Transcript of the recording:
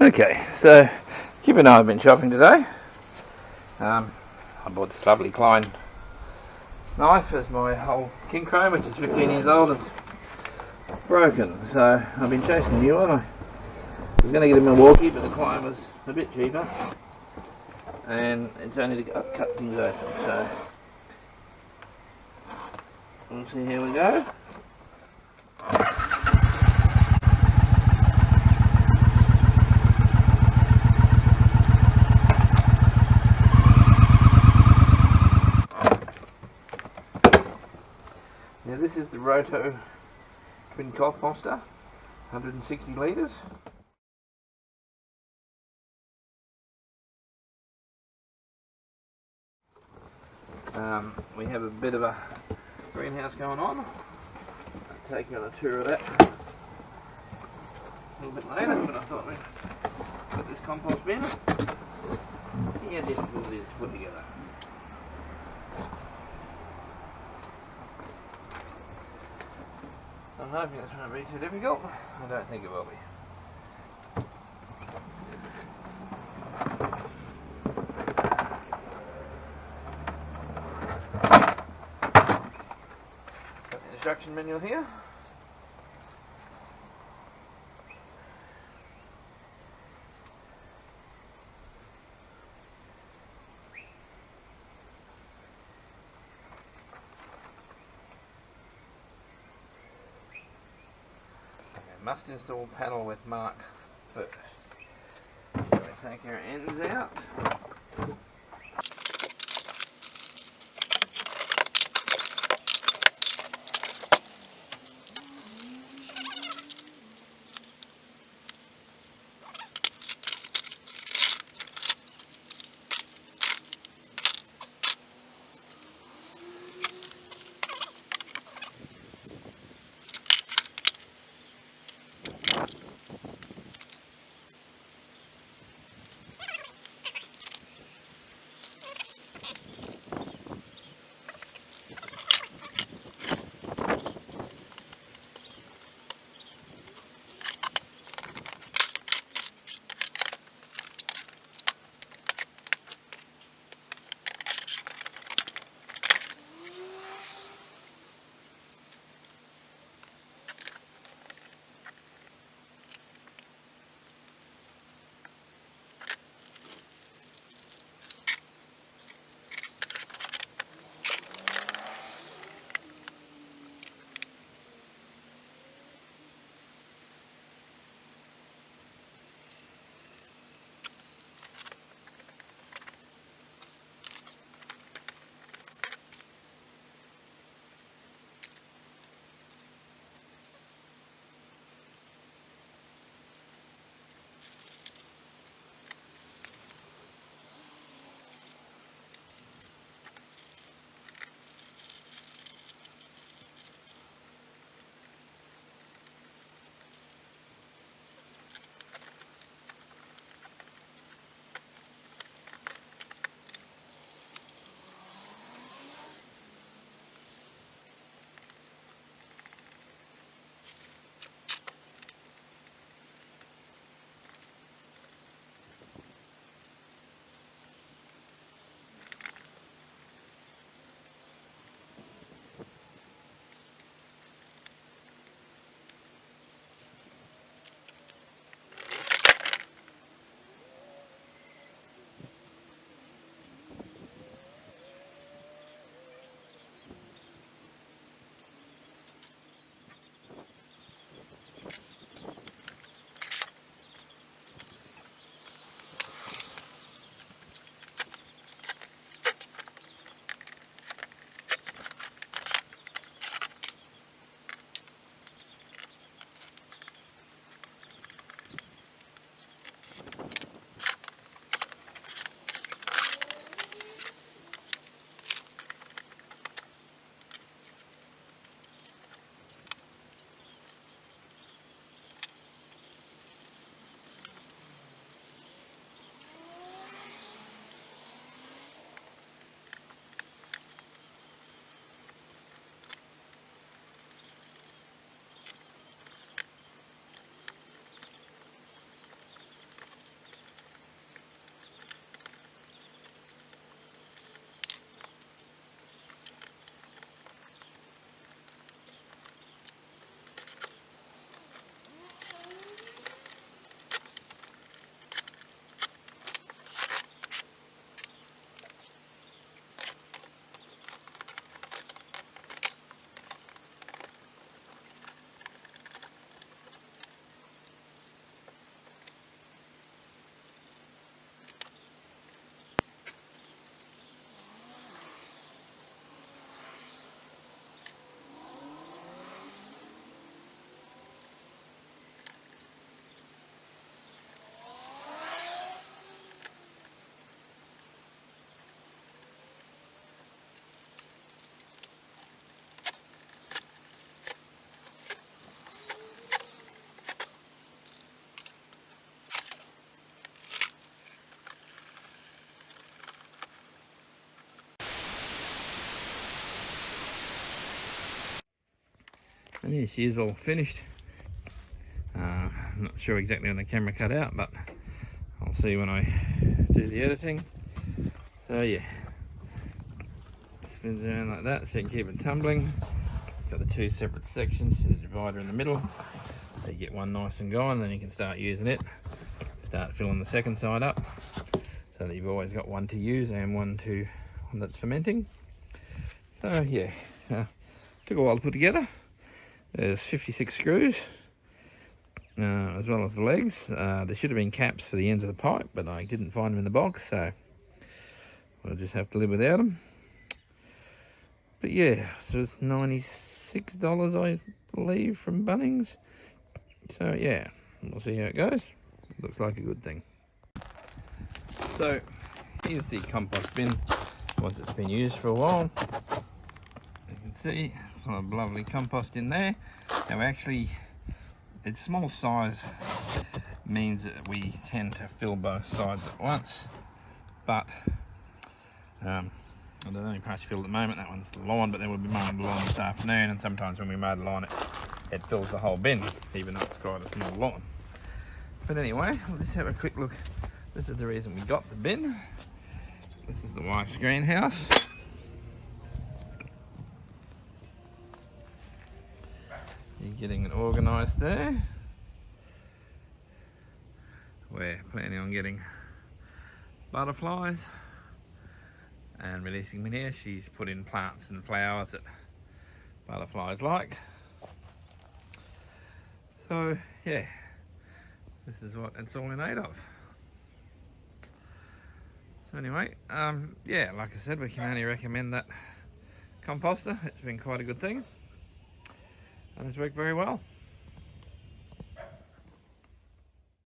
Okay, so Kip and I have been shopping today. I bought this lovely Klein knife as my whole king chrome, which is 15 years old, it's broken. So I've been chasing a new one. I was going to get a Milwaukee, but the Klein was a bit cheaper, and it's only to cut things open. So we'll see. Here we go. Now this is the Roto twin composter, 160 litres. We have a bit of a greenhouse going on. I'll take you on a tour of that a little bit later, but I thought we'd put this compost bin. Yeah, difficult it is to put together. I'm hoping it's not going to be too difficult. I don't think it will be. Got the instruction manual here. Must install panel with mark first. So we take our ends out. And here she is, all finished. I'm not sure exactly when the camera cut out, but I'll see when I do the editing. So yeah, spins around like that so you can keep it tumbling. Got the two separate sections to the divider in the middle, so you get one nice and gone, then you can start using it. Start filling the second side up, so that you've always got one to use and one that's fermenting. So yeah, took a while to put together. There's 56 screws, as well as the legs. There should have been caps for the ends of the pipe, but I didn't find them in the box, so we'll just have to live without them. But yeah, so it's $96, I believe, from Bunnings. So yeah, we'll see how it goes. Looks like a good thing. So here's the compost bin once it's been used for a while. You can see full of lovely compost in there. Now actually, its small size means that we tend to fill both sides at once, but there's only partially filled at the moment. That one's the lawn, but then we'll be mowing the lawn this afternoon, and sometimes when we mow the lawn it fills the whole bin, even though it's quite a small lawn. But anyway, we'll just have a quick look. This is the reason we got the bin. This is the wife's greenhouse. You're getting it organised there. We're planning on getting butterflies and releasing them in here. She's put in plants and flowers that butterflies like. So yeah, this is what it's all in aid of. So anyway, yeah, like I said, we can only recommend that composter. It's been quite a good thing and it's worked very well.